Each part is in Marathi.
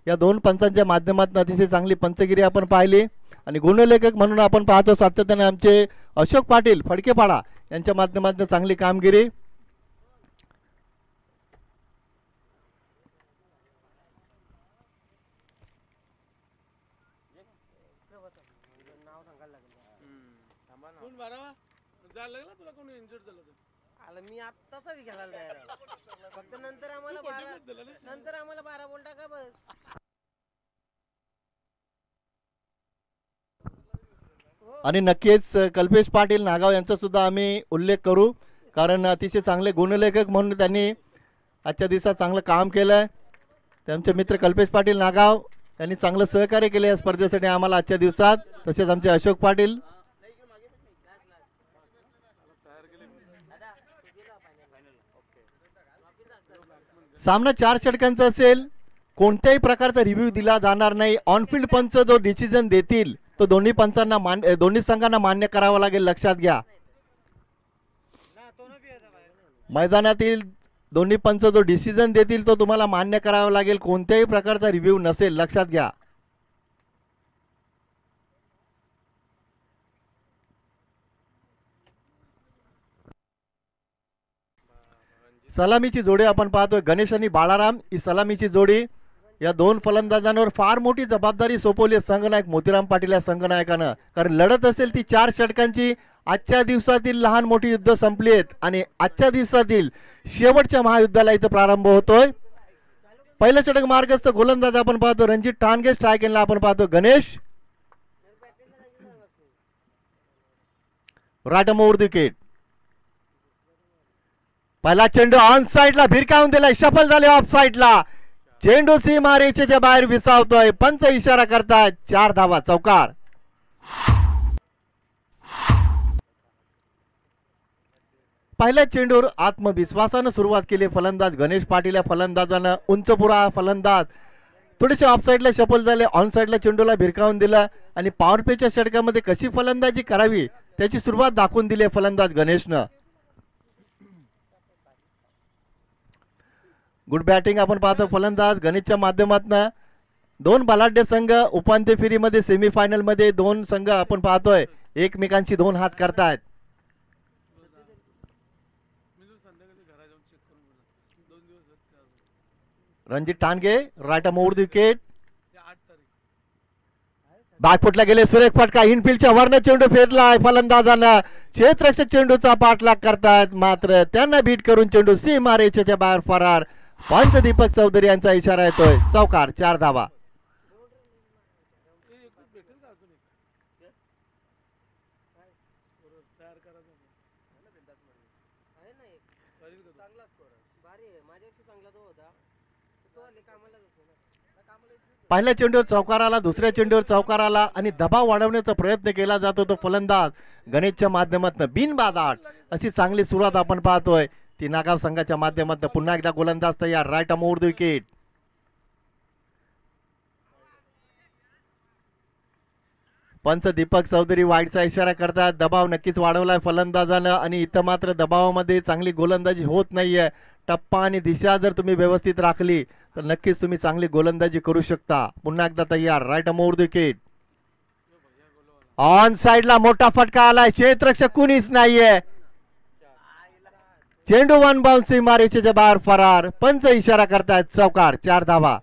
या दोन पंचांच्या माध्यमातून अतिशय चांगली पंचगिरी आपण पाहिली आणि गुणलेखक म्हणून आपण पाहतो सातत्याने आमचे अशोक पाटील फडकेपाडा यांच्या माध्यमातून चांगली कामगिरी. मी आत्ताच घ्यायला तयार फक्त नंतर आम्हाला 12 बोल टाका बस. आणि नक्कीच कल्पेश पाटील नागाव यांचा सुद्धा आम्ही उल्लेख करू कारण अतिशय चांगले गुणलेखक म्हणून त्यांनी आजच्या दिवसात चांगलं काम केलंय. त्यांचे मित्र कल्पेश पाटील नागाव यांनी चांगलं सहकार्य केले या स्पर्धेसाठी आम्हाला आजच्या दिवसात. तसेच आमचे अशोक पाटील सामना 4 षटकांचा असेल. कोणत्याही प्रकारचा रिव्ह्यू दिला जाणार नाही. ऑनफिल्ड पंच जो डिसिजन देतील तो दोन्ही पंचांना दोन्ही संघांना मान्य करावा लागेल, लक्षात घ्या. मैदानातील दोन्ही पंच जो डिसिजन देतील तो तुम्हाला मान्य करावा लागेल. कोणत्याही प्रकारचा रिव्ह्यू नसेल, लक्षात घ्या. सलामीची जोडी आपण पाहतोय गणेश आणि बाळाराम. ही सलामीची जोडी या दोन फलंदाजांवर फार मोठी जबाबदारी सोपवली संघनायक मोतीराम पाटील या संघनायकानं. कारण लढत असेल ती 4 षटकांची. आजच्या दिवसातील लहान मोठी युद्ध संपली आहेत आणि आजच्या दिवसातील शेवटच्या महायुद्धाला इथं प्रारंभ होतोय. पहिलं षटक मार्गस्थ गोलंदाज आपण पाहतो रणजित ठाणगे. स्ट्राईक एंडला आपण पाहतो Ganesh. Right over the wicket. पहिला चेंडू ऑन साइडला भिरकावून दिलाय, सफल झाले ऑफ साइडला. चेंडू सीमारेषेच्या बाहेर विसावतोय. पंच इशारा करतायत 4 धावा, चौकार. पहिल्या चेंडूवर आत्मविश्वासानं सुरुवात केली फलंदाज गणेश पाटील या फलंदाजानं. उंचपुरा फलंदाज थोडेसे ऑफ साइडला सफल झाले. ऑन साइडला चेंडूला भिरकावून दिला आणि पॉवर प्लेच्या षटकामध्ये कशी फलंदाजी करावी त्याची सुरुवात दाखवून दिली फलंदाज गणेशनं. गुड बॅटिंग आपण पाहतो फलंदाज गणेशच्या माध्यमातून. 2 बलाढ्य संघ उपांत्य फेरीमध्ये सेमीफायनल मध्ये 2 संघ आपण पाहतोय एकमेकांशी 2 हात करतायत. Ranjit Thange right arm over the wicket. बॅकफुटला गेले सुरेख फटका. इनफिल्डच्या वरनं चेंडू फेरलाय फलंदाजानं. क्षेत्ररक्षक चेंडूचा पाठलाग करतायत मात्र त्यांना बीट करून चेंडू सीमारेषेच्या बाहेर फरार. पंच दीपक चौधरी यांचा इशारा येतोय, चौकार. 4 धावा. पहिल्या चेंडूवर चौकार आला, दुसऱ्या चेंडूवर चौकार आला आणि दबाव वाढवण्याचा प्रयत्न केला जातो तो फलंदाज गणेशच्या माध्यमातून. बिनबाद अशी चांगली सुरुवात आपण पाहतोय ती नागाव संघाच्या माध्यमातून. पुन्हा एकदा गोलंदाज तयार. Right arm over the wicket. पंच दीपक चौधरी वाईडचा इशारा करतात. दबाव नक्कीच वाढवलाय फलंदाजानं आणि इथं मात्र दबावामध्ये चांगली गोलंदाजी होत नाहीये. टप्पा आणि दिशा जर तुम्ही व्यवस्थित राखली तर नक्कीच तुम्ही चांगली गोलंदाजी करू शकता. पुन्हा एकदा तयार. Right arm over the wicket. On साइडला मोठा फटका आलाय. क्षेत्ररक्षक कुणीच नाहीये. चेंडू 1 बाउन्स सीमारेषेच्या बाहेर फरार. पंच इशारा करतायत, चौकार. 4 धावा.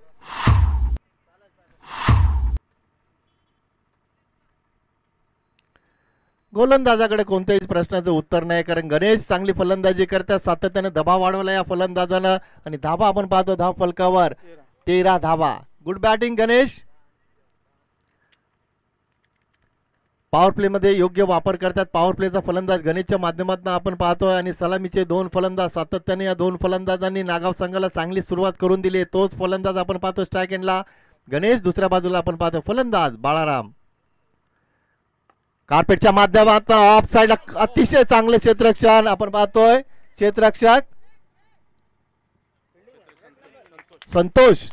गोलंदाजाकडे कोणत्याही प्रश्नाचं उत्तर नाही कारण गणेश चांगली फलंदाजी करतात. सातत्याने दबाव वाढवला या फलंदाजानं आणि धावा आपण पाहतो धाव फलकावर 13 धावा. Good batting Ganesh. Power play मध्ये योग्य वापर करतात. पॉवर प्लेचा फलंदाज गणेशच्या माध्यमातून आपण पाहतोय आणि सलामीचे 2 फलंदाज. सातत्याने या 2 फलंदाजांनी नागाव संघाला चांगली सुरुवात करून दिली. तोच फलंदाज आपण पाहतो स्ट्राईक एंडला गणेश. दुसऱ्या बाजूला आपण पाहतो फलंदाज बाळाराम. कार्पेटच्या माध्यमातून ऑफ साइडला अतिशय चांगले क्षेत्ररक्षण आपण पाहतोय. क्षेत्ररक्षक संतोष.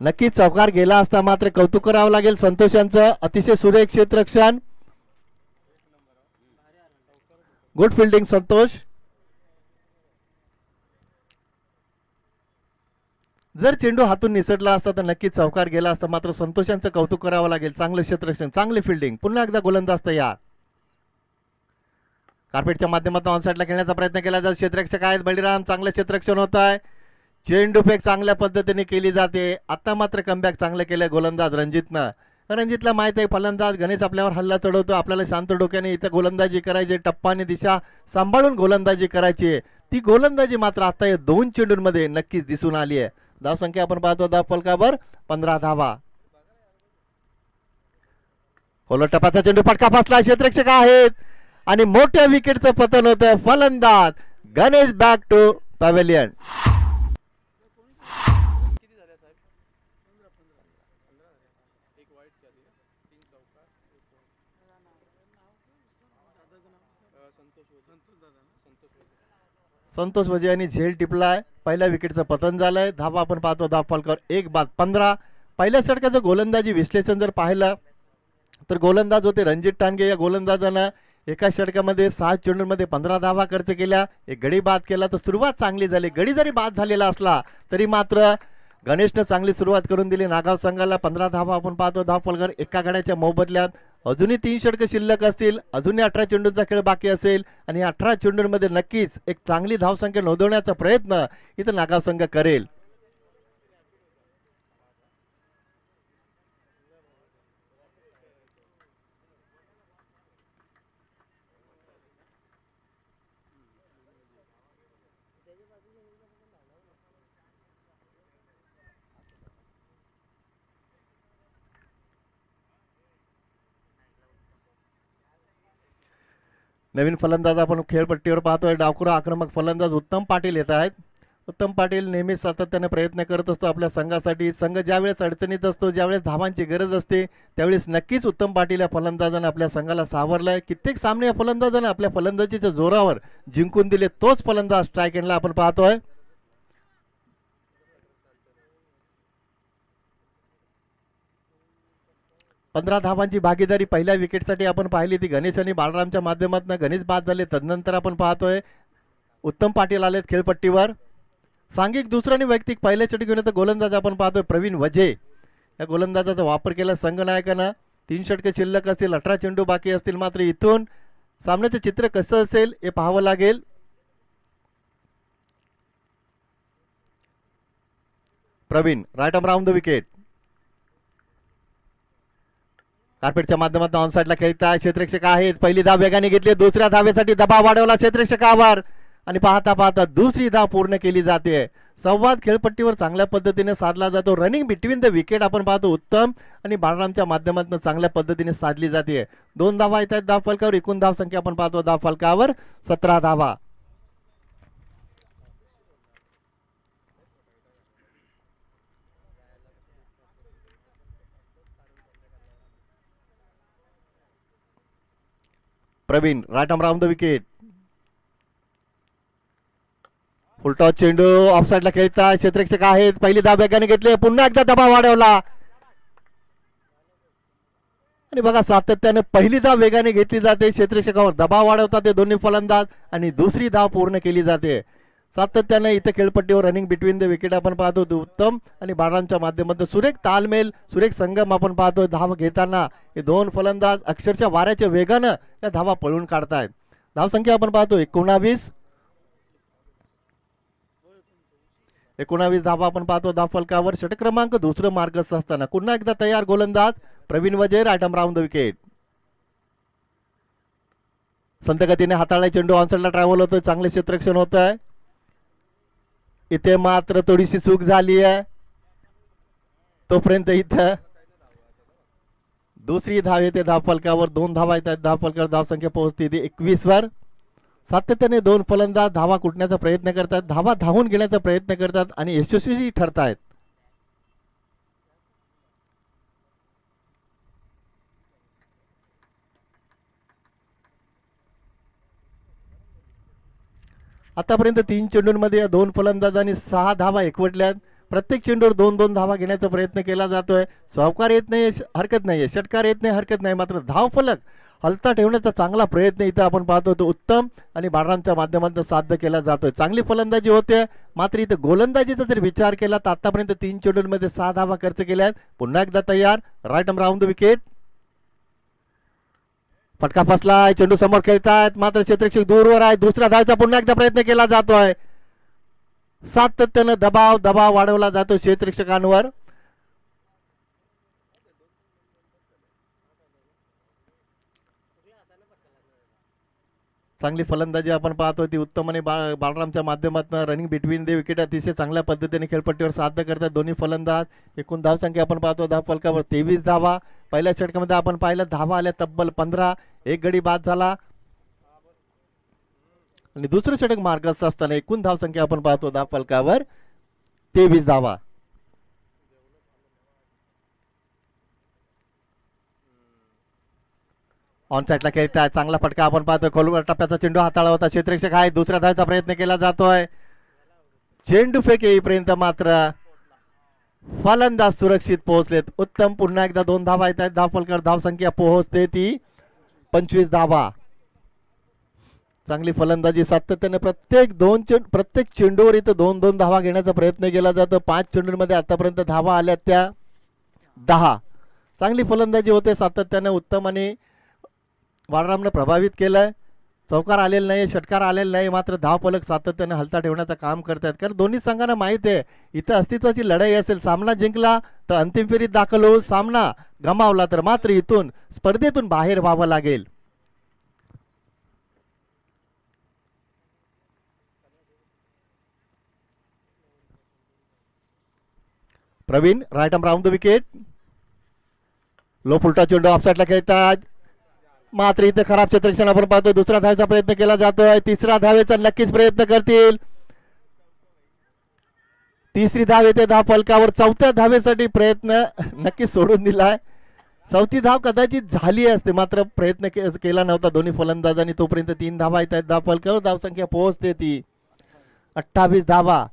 नक्कीच चौकार गेला असता मात्र कौतुक करावं लागेल संतोष यांचं. अतिशय सुरेख क्षेत्ररक्षण. Good fielding Santosh. जर चेंडू हातून निसटला असता तर नक्कीच चौकार गेला असता, मात्र संतोषांचं कौतुक करावं लागेल. चांगलं क्षेत्ररक्षण, चांगली फिल्डिंग. पुन्हा एकदा गोलंदाज तयार. कार्पेटच्या माध्यमातून ऑनसाइडला खेळण्याचा प्रयत्न केला जातो. क्षेत्ररक्षक आहेत बळीराम, चांगलं क्षेत्ररक्षण होत आहे. चेंडू फेक चांगल्या पद्धतीने केली जाते. आता मात्र कमबॅक चांगलं केलं गोलंदाज रणजितनं. रणजितला माहित आहे फलंदाज गणेश आपल्यावर हल्ला चढवतो, आपल्याला शांत डोक्याने इथं गोलंदाजी करायची, टप्पाने दिशा सांभाळून गोलंदाजी करायची आहे. ती गोलंदाजी मात्र आता या 2 चेंडूंमध्ये नक्कीच दिसून आली आहे. धावसंख्या आपण पाहतो धाव फलकावर 15 धावा. टपाचा चेंडू फटका फसला. क्षेत्ररक्षक आहेत आणि मोठ्या विकेटचं पतन होतं. फलंदाज Ganesh back to pavilion. Santosh Waje यांनी झेल टिपलाय. पहिल्या विकेटचं पतन झालंय. धावा आपण पाहतो धाव फलकावर 1 बाद 15. पहिल्या षटकाचं गोलंदाजी विश्लेषण जर पाहिलं तर गोलंदाज होते रणजित टांगे. या गोलंदाजानं एका षटकामध्ये 6 चेंडूंमध्ये 15 धावा खर्च केल्या, एक गडी बाद केला. तर सुरुवात चांगली झाली. गडी जरी बाद झालेला असला तरी मात्र गणेशनं चांगली सुरुवात करून दिली. नागाव संघाला 15 धावा आपण पाहतो धाव फलकावर एका गड्याच्या मोबदल्यात. अजूनही 3 षटकं शिल्लक असतील, अजूनही 18 चेंडूंचा खेळ बाकी असेल आणि 18 चेंडूंमध्ये नक्कीच एक चांगली धावसंख्या नोंदवण्याचा प्रयत्न इथं नागाव संघ करेल. नवीन फलंदाज आपण खेळपट्टीवर पाहतोय. डावखुरा आक्रमक फलंदाज उत्तम पाटील येत आहेत. उत्तम पाटील नेहमी सातत्याने प्रयत्न करत असतो आपल्या संघासाठी. संघ ज्यावेळेस अडचणीत असतो, ज्यावेळेस धावांची गरज असते, त्यावेळेस नक्कीच उत्तम पाटील या फलंदाजानं आपल्या संघाला सावरलाय. कित्येक सामने या फलंदाजानं आपल्या फलंदाजीच्या जोरावर जिंकून दिले. तोच फलंदाज स्ट्राईक एंडला आपण पाहतोय. पंधरा धावांची भागीदारी पहिल्या विकेटसाठी आपण पाहिली ती गणेश आणि बाळरामच्या माध्यमातून. गणेश बाद झाले. तदनंतर आपण पाहतोय उत्तम पाटील आलेत खेळपट्टीवर. सांघिक दुसरा आणि वैयक्तिक पहिल्या चेंडू घेऊन गोलंदाज आपण पाहतोय प्रवीण वजे. या गोलंदाजाचा वापर केला संघनायकानं. 3 षटके शिल्लक असतील, 18 चेंडू बाकी असतील. मात्र इथून सामन्याचं चित्र कसं असेल हे पाहावं लागेल. Pravin right arm round the wicket. कार्पेटच्या माध्यमातून ऑनसाइडला खेळता क्षेत्ररक्षक आहेत. पहिली धाव वेगाने घेतली. दुसऱ्या धावेसाठी दबाव वाढवला क्षेत्ररक्षकावर आणि पाहता पाहता दुसरी धाव पूर्ण केली जाते. संवाद खेळपट्टीवर चांगल्या पद्धतीने साधला जातो. रनिंग बिटवीन द विकेट आपण पाहतो उत्तम आणि बाळरामच्या माध्यमातून चांगल्या पद्धतीने साधली जाते. 2 धावा येत आहेत धाव फलकावर. एकूण धाव संख्या आपण पाहतो धाव फलकावर 17 धावा. Praveen right arm round the wicket. Full toss चेंडू ऑफसाइडला खेळता क्षेत्ररक्षक आहेत. पहिली धाव वेगाने घेतली. पुन्हा एकदा दबाव वाढवला आणि बघा सातत्याने पहिली धाव वेगाने घेतली जाते. क्षेत्ररक्षकावर दबाव वाढवतात ते दोन्ही फलंदाज आणि दुसरी धाव पूर्ण केली जाते. सातत्याने इथे खेळपट्टीवर रनिंग बिटवीन द विकेट आपण पाहतो उत्तम आणि बाळांच्या माध्यमातून सुरेख तालमेल, सुरेख संगम आपण पाहतो. धाव घेताना हे 2 फलंदाज अक्षरशः वाऱ्याच्या वेगानं त्या धावा पळून काढतायत. धावसंख्या आपण पाहतो 19. 19 धावा आपण पाहतो धाव फलकावर. षटक क्रमांक दुसरं मार्गस्थ असताना पुन्हा एकदा तयार गोलंदाज Praveen Waje right arm round the wicket. संत गतीने हाताळला चेंडू ऑनसाइडला ट्रॅव्हल होतोय. चांगले क्षेत्ररक्षण होत आहे. इथे मात्र थोडीशी चूक झाली आहे. तोपर्यंत इथं दुसरी धाव येते धाव फलकावर. 2 धावा येतात धाव फलकावर. धावसंख्या पोहोचते 21 वर. सातत्याने 2 फलंदाज धावा कुटण्याचा प्रयत्न करतात, धावा धावून घेण्याचा प्रयत्न करतात आणि यशस्वी ठरतायत. आतापर्यंत 3 चेंडूंमध्ये या 2 फलंदाजांनी 6 धावा एकवटल्यात. प्रत्येक चेंडूवर 2-2 धावा घेण्याचा प्रयत्न केला जातोय. सावकार येत नाही हरकत नाही, षटकार येत नाही हरकत नाही, मात्र धाव फलक हलता ठेवण्याचा चांगला प्रयत्न इथं आपण पाहतो तो उत्तम आणि बाळरामच्या माध्यमातून साध्य केला जातोय. चांगली फलंदाजी होते, मात्र इथं गोलंदाजीचा जर विचार केला तर आतापर्यंत 3 चेंडूंमध्ये 6 धावा खर्च केल्या आहेत. पुन्हा एकदा तयार, right arm round the wicket. फटका फसलाय, चेंडू समोर खेळतायत, मात्र क्षेत्ररक्षक दूरवर आहे. दुसऱ्या धावेचा पुन्हा एकदा प्रयत्न केला जातोय. सातत्यानं दबाव वाढवला जातो क्षेत्ररक्षकांवर. चांगली फलंदाजी आपण पाहतोय ती उत्तम आणि बाळरामच्या माध्यमातून रनिंग बिटवीन द विकेट अतिशय चांगल्या पद्धतीने खेळपट्टीवर साध्य करतात दोन्ही फलंदाज. एकूण धावसंख्या आपण पाहतो धाव फलकावर 23 धावा. पहिल्या षटकामध्ये आपण पाहिलं धावा आल्या तब्बल 15, एक गडी बाद झाला आणि दुसरं षटक मार्गस्थ असताना एकूण धावसंख्या आपण पाहतो धाव फलकावर 23 धावा. ऑन साईडला खेळताय, चांगला फटका आपण पाहतोय, खोलवर टप्प्याचा चेंडू हाताळा होता, क्षेत्ररक्षक आहे, दुसऱ्या धावेचा प्रयत्न केला जातोय. चेंडू फेक येईपर्यंत मात्र फलंदाज सुरक्षित पोहोचलेत. उत्तम, पुन्हा एकदा 2 धावा येत आहेत धाव फलकावर. धावसंख्या पोहोचते ती 25 धावा. चांगली फलंदाजी सातत्याने प्रत्येक चेंडूवर इथं 2-2 धावा घेण्याचा प्रयत्न केला जातो. 5 चेंडूंमध्ये आतापर्यंत धावा आल्या त्या 10. चांगली फलंदाजी होते सातत्याने. उत्तम आणि बाळरामने प्रभावित केलंय. चौकार आलेला नाही, षटकार आलेला नाही, मात्र धावफलक सातत्याने हलता ठेवण्याचं काम करतात. कारण दोन्ही संघांना माहिती आहे इथं अस्तित्वाची लढाई असेल. सामना जिंकला तर अंतिम फेरीत दाखल होऊ, सामना गमावला तर मात्र इथून स्पर्धेतून बाहेर व्हावं लागेल. Pravin, right arm round the wicket. Low फुलटा चेंडू ऑफसाईडला खेळतात, मात्र इथे खराब क्षेत्ररक्षण आपण पाहतो. दुसऱ्या धावेचा प्रयत्न केला जातोय, तिसऱ्या धावेचा नक्कीच प्रयत्न करतील. तिसरी धाव येते धाव फलकावर. चौथ्या धावेसाठी प्रयत्न नक्कीच सोडून दिलाय. चौथी धाव कदाचित झाली असते, मात्र प्रयत्न केला नव्हता दोन्ही फलंदाजांनी. तोपर्यंत 3 धावा येत आहेत धाव फलकावर. धावसंख्या पोहोचते ती 28 धावा.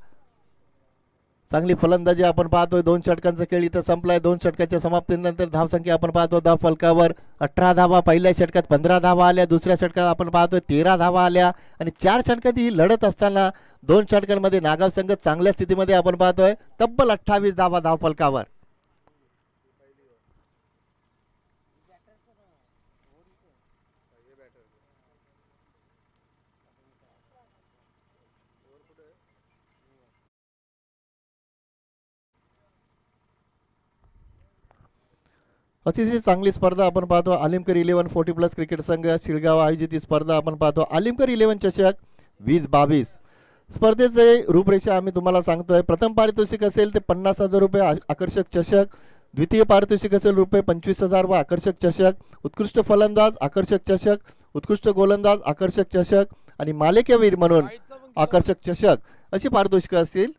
चांगली फलंदाजी आपण पाहतोय. 2 षटकांचा खेळ इथं संपलाय. 2 षटकाच्या समाप्तीनंतर धावसंख्या आपण पाहतो धाव फलकावर 18 धावा. पहिल्या षटकात 15 धावा आल्या, दुसऱ्या षटकात आपण पाहतोय 13 धावा आल्या आणि 4 षटकात ही लढत असताना 2 षटकांमध्ये नागाव संघ चांगल्या स्थितीमध्ये आपण पाहतोय तब्बल 28 धावा धाव फलकावर. अतिशय चांगली स्पर्धा आपण पाहतो. आलिमकर 11 40+ क्रिकेट संघ शिळगाव आयोजित ही स्पर्धा आपण पाहतो. आलिमकर 11 चषक 2022 स्पर्धेचे रूपरेषा आम्ही तुम्हाला सांगतोय. प्रथम पारितोषिक असेल ते 50,000 रुपये आकर्षक चषक. द्वितीय पारितोषिक असेल रुपये 25,000 व आकर्षक चषक. उत्कृष्ट फलंदाज आकर्षक चषक, उत्कृष्ट गोलंदाज आकर्षक चषक आणि मालिकावीर म्हणून आकर्षक चषक अशी पारितोषिक असतील.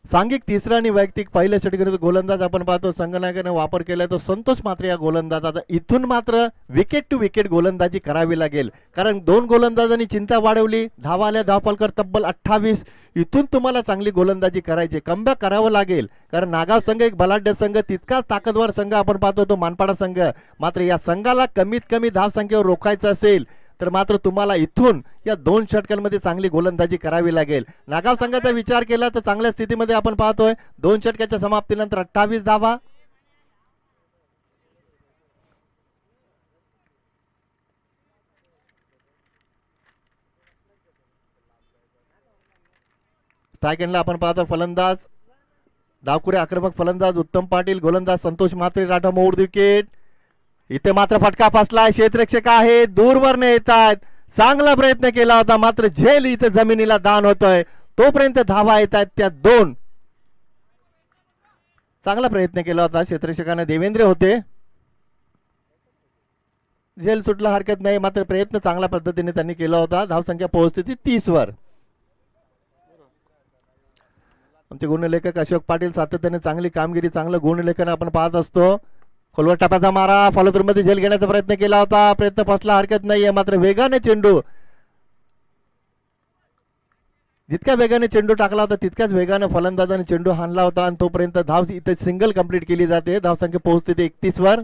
सांघिक तिसरा आणि वैयक्तिक पहिल्या षटकात गोलंदाज आपण पाहतो संघनायकाने वापर केलाय तो संतोष. मात्र या गोलंदाजाचा इथून मात्र विकेट टू विकेट गोलंदाजी करावी लागेल, कारण 2 गोलंदाजांनी चिंता वाढवली. धावा आल्या धाव फलकावर तब्बल 28. इथून तुम्हाला चांगली गोलंदाजी करायची, कमबॅक करावं लागेल, कारण नागाव संघ एक बलाढ्य संघ, तितकाच ताकदवर संघ आपण पाहतो तो मानपाडा संघ. मात्र या संघाला कमीत कमी धाव संख्येवर रोखायचं असेल तर मात्र तुम्हाला इथून या 2 षटकांमध्ये चांगली गोलंदाजी करावी लागेल. नागाव संघाचा विचार केला तर चांगल्या स्थितीमध्ये आपण पाहतोय. 2 षटकाच्या समाप्तीनंतर 28 धावा. स्ट्राईक आपण पाहतो फलंदाज डावखुरे आक्रमक फलंदाज उत्तम पाटील, गोलंदाज संतोष म्हात्रे, राठा मोड विकेट. इथे मात्र फटका फसलाय. क्षेत्ररक्षक आहे, दूरवर येतात. चांगला प्रयत्न केला होता, मात्र झेल इथे जमिनीला दान होतोय. तोपर्यंत धावा येत आहेत त्या 2. चांगला प्रयत्न केला होता क्षेत्ररक्षकाने, देवेंद्र होते. झेल सुटला हरकत नाही, मात्र प्रयत्न चांगल्या पद्धतीने त्यांनी केला होता. धावसंख्या पोहोचते ती 30 वर. आमचे गुणलेखक अशोक पाटील सातत्याने चांगली कामगिरी, चांगलं गुणलेखन आपण पाहत असतो. खोलवर टपाचा मारा, फॉलोथ्रू मध्ये झेल घेण्याचा प्रयत्न केला होता, प्रयत्न फसला, हरकत नाहीये, मात्र वेगाने चेंडू, जितक्या वेगाने चेंडू टाकला होता तितक्याच वेगाने फलंदाजाने चेंडू हाणला होता आणि तोपर्यंत धाव इथे सिंगल कंप्लीट केली जाते. धावसंख्या पोहोचते ते 31 वर.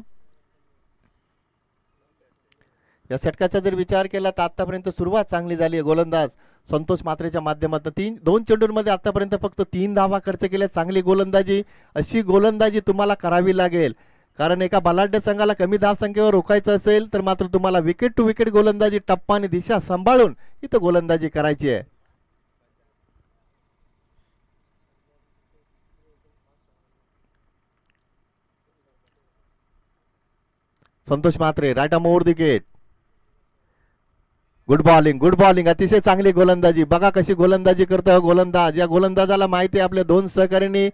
या षटकाचा जर विचार केला तर आतापर्यंत सुरुवात चांगली झाली आहे. गोलंदाज संतोष मात्रेच्या माध्यमातून दोन चेंडूंमध्ये आतापर्यंत फक्त 3 धावा खर्च केल्या. चांगली गोलंदाजी, अशी गोलंदाजी तुम्हाला करावी लागेल, कारण एका बलाढ्य संघाला कमी धावसंख्येवर रोखायचं असेल तर मात्र तुम्हाला विकेट टू विकेट गोलंदाजी, टप्पा आणि दिशा सांभाळून इथं गोलंदाजी करायची आहे. Santosh Matre right arm over the wicket. Good bowling, good bowling, अतिशय चांगली गोलंदाजी. बघा कशी गोलंदाजी करतोय गोलंदाज. या गोलंदाजाला माहिती आहे आपल्या दोन सहकाऱ्यांनी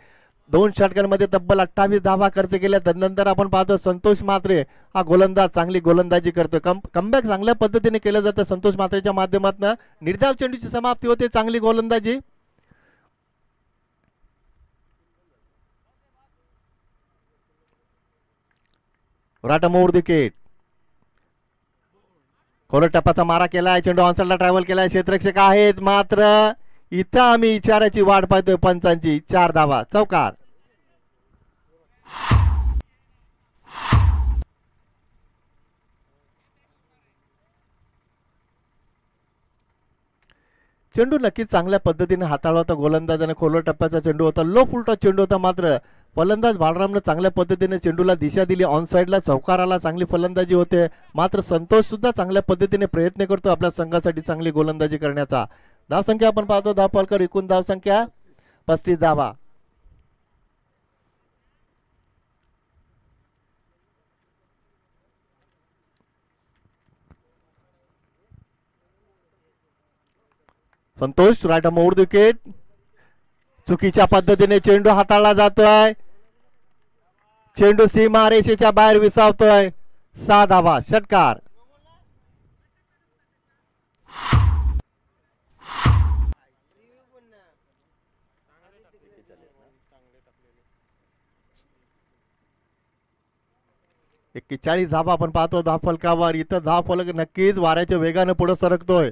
2 षटकांमध्ये तब्बल 28 धावा खर्च केल्या. त्यानंतर आपण पाहतो संतोष मात्रे हा गोलंदाज चांगली गोलंदाजी करतोय. कमबॅक चांगल्या पद्धतीने केलं जातं संतोष मात्रेच्या माध्यमातून. निर्धाव चेंडूची समाप्ती होते, चांगली गोलंदाजी. Right arm over the wicket. खोलर टप्पाचा मारा केलाय, चेंडू ऑनसाइडला ट्रॅव्हल केलाय, क्षेत्ररक्षक आहेत, मात्र इथं आम्ही इशाऱ्याची वाट पाहतोय पंचांची. 4 धावा, चौकार. चेंडू नक्कीच चांगल्या पद्धतीने हाताळला होता गोलंदाजाने. खोलवर टप्प्याचा चेंडू होता, लो फुलटॉ चेंडू होता, मात्र फलंदाज बाळरामने चांगल्या पद्धतीने चेंडूला दिशा दिली. ऑन साइडला चौकाराला चांगली फलंदाजी होते, मात्र संतोष सुद्धा चांगल्या पद्धतीने प्रयत्न करतो आपल्या संघासाठी चांगली गोलंदाजी करण्याचा. धावसंख्या आपण पाहतो धावफलकर, एकूण धावसंख्या 35 धावा. Santosh right arm over the wicket. चुकीच्या पद्धतीने चेंडू हाताळला जातोय, चेंडू सीमा रेषेच्या बाहेर विसावतोय. 6 धावा, षटकार. एक 41 धावा आपण पाहतो धावफलकावर. इथं धावफलक नक्कीच वाऱ्याच्या वेगाने पुढे सरकतोय.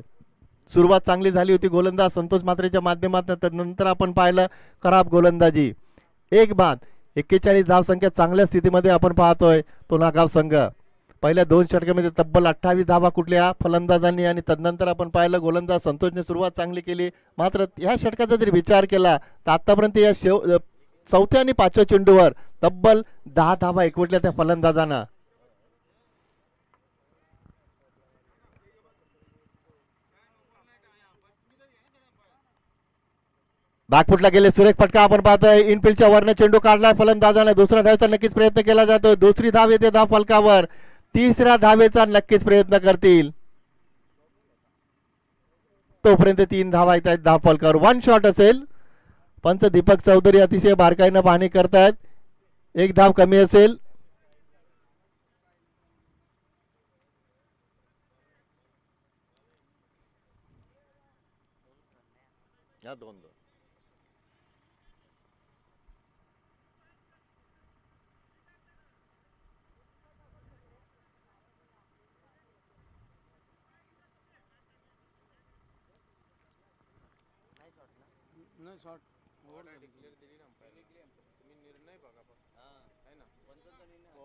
सुरुवात चांगली झाली होती गोलंदाज संतोष मात्रेच्या माध्यमातून, त्यानंतर आपण पाहिलं खराब गोलंदाजी. एक बाद 41 धावसंख्या चांगल्या स्थितीमध्ये आपण पाहतोय तो नागाव संघ. पहिल्या 2 षटकामध्ये तब्बल 28 धावा कुठल्या फलंदाजांनी, आणि तदनंतर आपण पाहिलं गोलंदाज संतोषने सुरुवात चांगली केली. मात्र या षटकाचा जर विचार केला तर आतापर्यंत या चौथ्या आणि 5व्या चेंडूवर तब्बल 10 धावा एकवटल्या त्या फलंदाजांना. बॅकफुटला गेले, सुरेख फटका आपण पाहतोय. इनफिल्डच्या वरने चेंडू काढलाय फलंदाजाने. दुसऱ्या धावेचा नक्कीच प्रयत्न केला जातोय. दुसरी धाव येते धाव फलकावर. तिसऱ्या धावेचा नक्कीच प्रयत्न करतील, तोपर्यंत 3 धावा येत आहेत धाव फलकावर. 1 शॉट असेल. पंच दीपक चौधरी अतिशय बारकाईनं पाहणी करतायत. 1 धाव कमी असेल. या 2 शॉट डिक्लेअर दिली ना तुम्ही, निर्णय बघा फक्त आहे ना. हो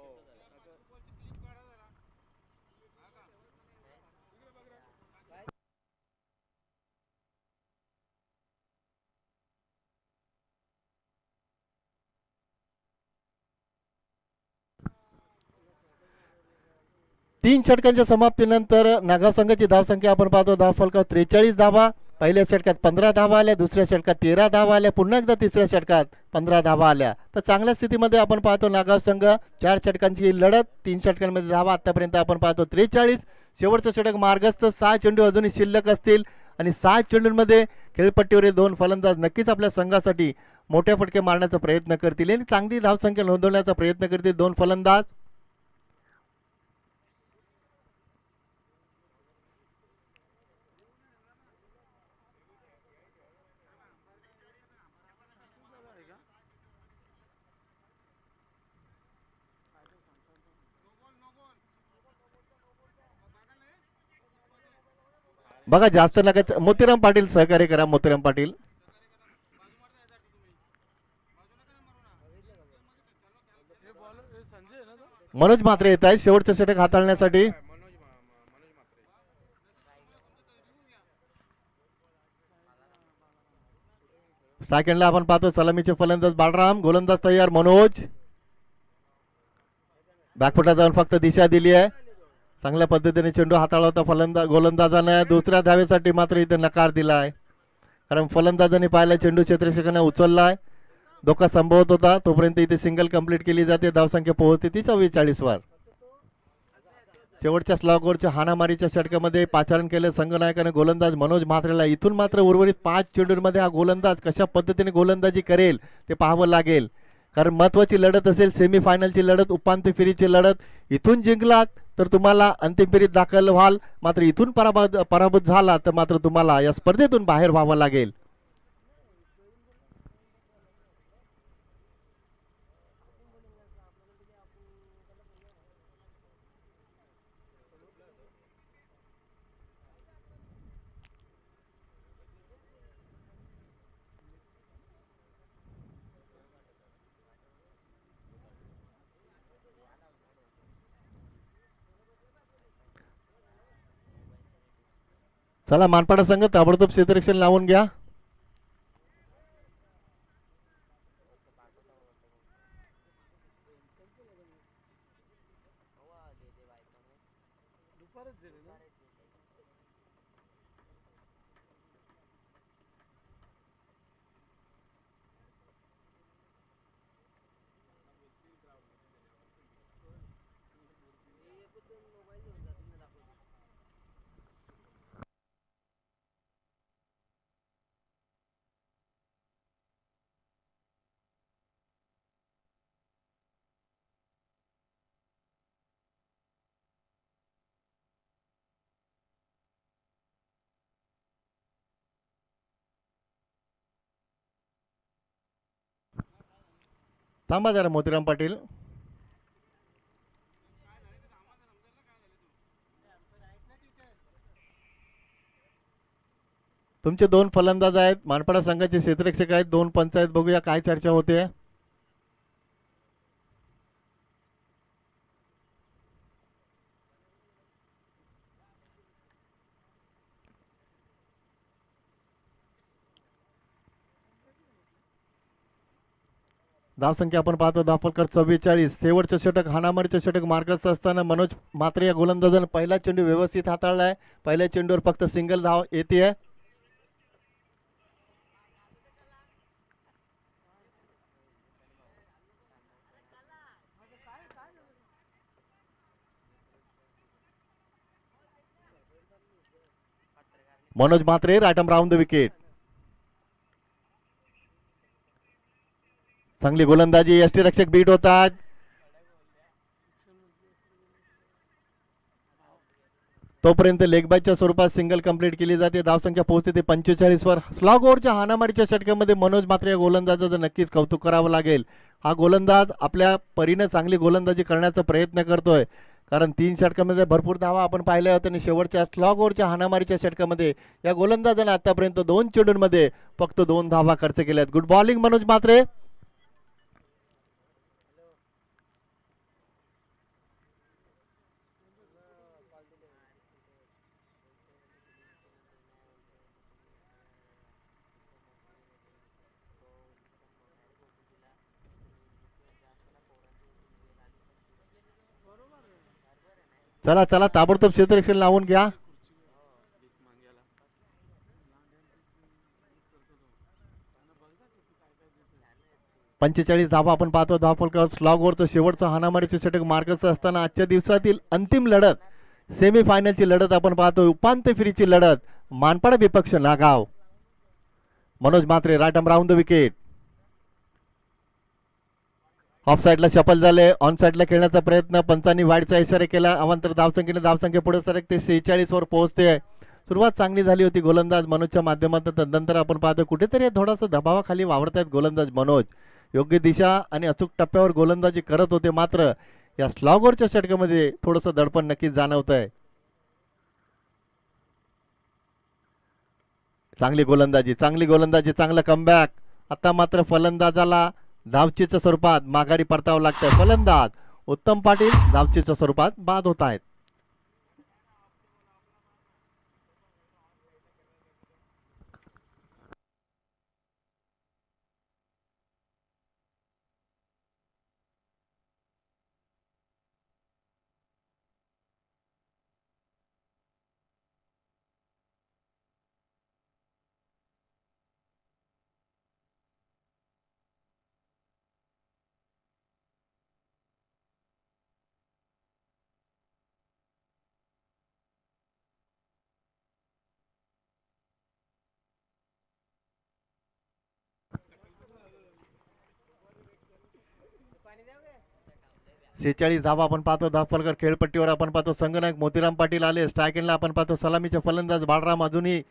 3 षटकांच्या समाप्तीनंतर नागाव संघाची धावसंख्या आपण पाहतो धावफलकावर 43 धावा. पहिल्या षटकात 15 धावा आल्या, दुसऱ्या षटकात 13 धावा आल्या, पुन्हा एकदा तिसऱ्या षटकात 15 धावा आल्या. तर चांगल्या स्थितीमध्ये आपण पाहतो नागाव संघ. 4 षटकांची लढत, 3 षटकांमध्ये धावा आतापर्यंत आपण पाहतो 43. शेवटचं षटक मार्गस्थ. 6 चेंडू अजूनही शिल्लक असतील आणि 6 चेंडूंमध्ये खेळपट्टीवरील 2 फलंदाज नक्कीच आपल्या संघासाठी मोठ्या फटके मारण्याचा प्रयत्न करतील आणि चांगली धावसंख्या नोंदवण्याचा प्रयत्न करतील 2 फलंदाज. बघा जास्त नका. मोतीराम पाटील सहकार्य करा. मोतीराम पाटील हे बॉलर हे संजय आहे ना तो? मनोज म्हात्रे येत आहे शेवटचं षटक हाताळण्यासाठी. मनोज म्हात्रे. स्ट्राईक एंडला आपण पाहतो सलामीचे फलंदाज बाळराम, गोलंदाज तयार मनोज. बॅकफुटात जाऊन फक्त दिशा दिली आहे. चांगल्या पद्धतीने चेंडू हाताळला होता गोलंदाजाने. दुसऱ्या धावेसाठी मात्र इथे नकार दिलाय, कारण फलंदाजाने पाहिला चेंडू क्षेत्ररक्षकाने उचललाय. धोका संभवत होता तोपर्यंत इथे सिंगल कंप्लीट केली जाते. धावसंख्या पोहोचते ती 44 वर. शेवटच्या स्लॉगवरच्या हाणामारीच्या षटकामध्ये पाचारण केलं संघनायकाने गोलंदाज मनोज म्हात्रेला. इथून मात्र उर्वरित 5 चेंडूंमध्ये हा गोलंदाज कशा पद्धतीने गोलंदाजी करेल ते पाहावं लागेल, कारण महत्वाची लढत असेल. सेमीफायनलची लढत, उपांत्य फेरीची लढत. इथून जिंकलात तर तुम्हाला अंतिम फेरीत दाखल व्हाल, मात्र इथून पराभूत झाला तर मात्र तुम्हाला या स्पर्धेतून बाहेर व्हावं लागेल. चला मानपाडा संघ ताबडतोब क्षेत्ररक्षण लावून घ्या. दुपारच दिले ना? थांबा जरा मोतीराम पाटील. तुमचे 2 फलंदाज आहेत. मानपाडा संघाचे क्षेत्ररक्षक आहेत. 2 पंच आहेत. बघूया काय चर्चा होते. धावसंख्या आपण पाहतो धावफलकर 44. शेवटचं षटक हाणामारीचं षटक मार्गस्थ असताना मनोज म्हात्रे या गोलंदाजाने पहिला चेंडू व्यवस्थित हाताळलाय. पहिल्या चेंडूवर फक्त सिंगल धाव येते. Manoj Mhatre right arm round the wicket. चांगली गोलंदाजी. यष्टीरक्षक बीट होतात. तोपर्यंत लेगबायच्या स्वरूपात सिंगल कंप्लीट केली जाते. धावसंख्या पोहोचते ते 45 वर. स्लॉग ओव्हरच्या हाणामारीच्या षटकामध्ये मनोज म्हात्रे या गोलंदाजाचं नक्कीच कौतुक करावं लागेल. हा गोलंदाज आपल्या परीने चांगली गोलंदाजी करण्याचा प्रयत्न करतोय, कारण 3 षटकामध्ये भरपूर धावा आपण पाहिल्या होत्या आणि शेवटच्या स्लॉग ओव्हरच्या हाणामारीच्या षटकामध्ये या गोलंदाजाने आतापर्यंत 2 चेंडूंमध्ये फक्त 2 धावा खर्च केल्यात. Good bowling Manoj Mhatre. चला चला ताबडतोब क्षेत्ररक्षण लावून घ्या. 45 धावा आपण पाहतो धावफलकावर. स्लॉग ओव्हरचं शेवटचं हाणामारीचं षटक मार्गस्थ असताना आजच्या दिवसातील अंतिम लढत, सेमीफायनलची लढत आपण पाहतो. उपांत्य फेरीची लढत. मानपाडा विपक्ष Nagaon. Manoj Mhatre right arm round the wicket. Off साईडला शफल झाले. ऑन साईडला खेळण्याचा प्रयत्न. पंचांनी वाईडचा इशारा केला. अवांतर धावसंख्या पुढे सरकते 46 वर पोहोचते. सुरुवात चांगली झाली होती गोलंदाज मनोजच्या माध्यमातून. तदनंतर आपण पाहतो कुठेतरी थोडासा दबावाखाली वावरतायत गोलंदाज मनोज. योग्य दिशा आणि अचूक टप्प्यावर गोलंदाजी करत होते, मात्र या स्लॉगरच्या षटकामध्ये थोडंसं दडपण नक्कीच जाणवत आहे. चांगली गोलंदाजी, चांगलं कमबॅक. आता मात्र फलंदाजाला धावचीच्या स्वरूपात माघारी परतावं लागतंय. फलंदाज उत्तम पाटील धावचीच्या स्वरूपात बाद होत आहेत. शेहेचाळीस धावा आपण पाहतो. धावफलकर खेळपट्टीवर आपण पाहतो. संघनायक मोतीराम पाटील आले. स्ट्राईक एंडला आपण पाहतो सलामीचे फलंदाज बाळराम अजूनही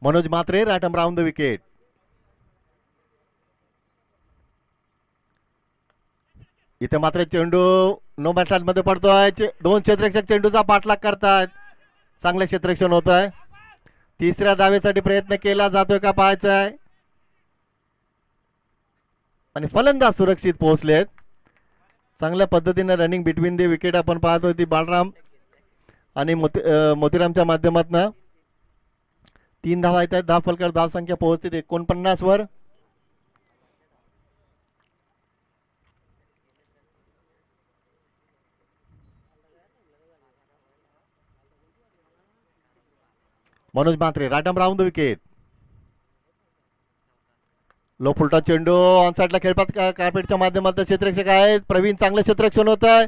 Manoj Matre right arm round the wicket. इथे मात्र चेंडू नो बॅट मध्ये पडतोय. दोन क्षेत्ररक्षक चेंडूचा पाठलाग करतायत. चांगलं क्षेत्ररक्षण होत आहे. तिसऱ्या धावेसाठी प्रयत्न केला जातोय का पाहायचं आहे. आणि फलंदाज सुरक्षित पोहोचलेत. चांगल्या पद्धतीने रनिंग बिटवीन दी विकेट आपण पाहतोय ती बाळराम आणि मोतीरामच्या माध्यमातून. 3 धावा येत आहेत. धावफलकर धावसंख्या पोहोचते 49 वर. Manoj Matre right arm round the wicket. Low फुलटा चेंडू ऑन साईडला खेळपात कार्पेटच्या माध्यमातून क्षेत्ररक्षक आहेत. प्रवीण चांगलं क्षेत्ररक्षण होत आहे.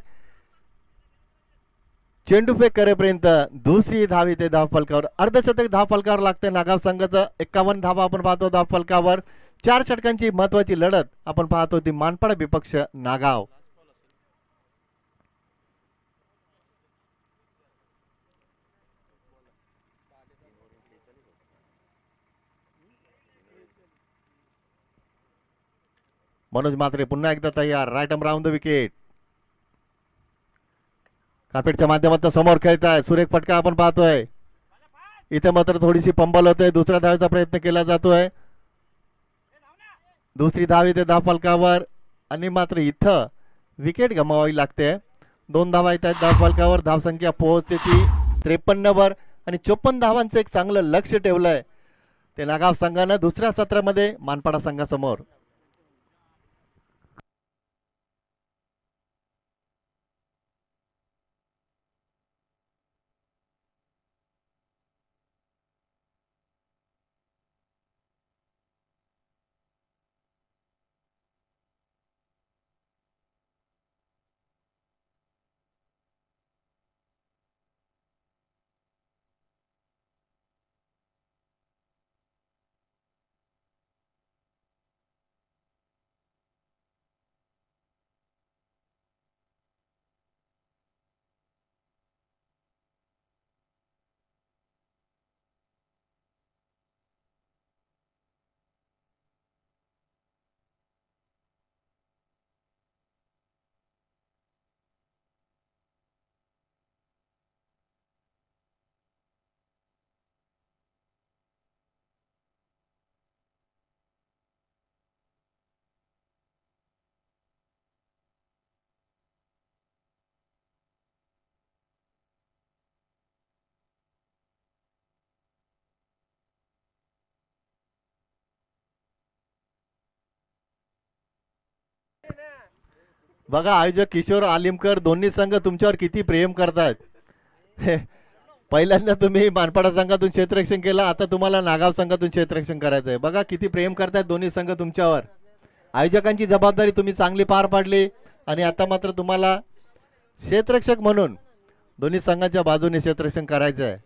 चेंडू फेक करेपर्यंत दुसरी धाव येते धावफलकावर. अर्धशतक धावफलकावर लागते नागाव संघाचं. 51 धावा आपण पाहतो धावफलकावर. 4 षटकांची महत्वाची लढत आपण पाहतो ती मानपाडा विपक्ष नागाव. मनोज मात्रे पुन्हा एकदा तयार. Right arm round the wicket. कार्पेटच्या माध्यमातून समोर खेळत आहे. सुरेख फटका आपण पाहतोय. इथे मात्र थोडीशी पंबल होते. दुसऱ्या धावेचा प्रयत्न केला जातोय. दुसरी धाव येते धावफलकावर आणि मात्र इथं विकेट गमावावी लागते. 2 धावा येत आहेत धावफलकावर. धावसंख्या पोहोचते ती 53 वर आणि 54 धावांचं एक चांगलं लक्ष ठेवलंय ते नागाव संघानं दुसऱ्या सत्रामध्ये मानपाडा संघासमोर. बघा आयोजक किशोर आलिमकर दोन्ही संघ तुमच्यावर किती प्रेम करतायत. पहिल्यांदा तुम्ही मानपाडा संघातून क्षेत्ररक्षण केलं. आता तुम्हाला नागाव संघातून क्षेत्ररक्षण करायचंय. बघा किती प्रेम करतायत दोन्ही संघ तुमच्यावर. आयोजकांची जबाबदारी तुम्ही चांगली पार पाडली आणि आता मात्र तुम्हाला क्षेत्ररक्षक म्हणून दोन्ही संघाच्या बाजूने क्षेत्ररक्षण करायचं आहे.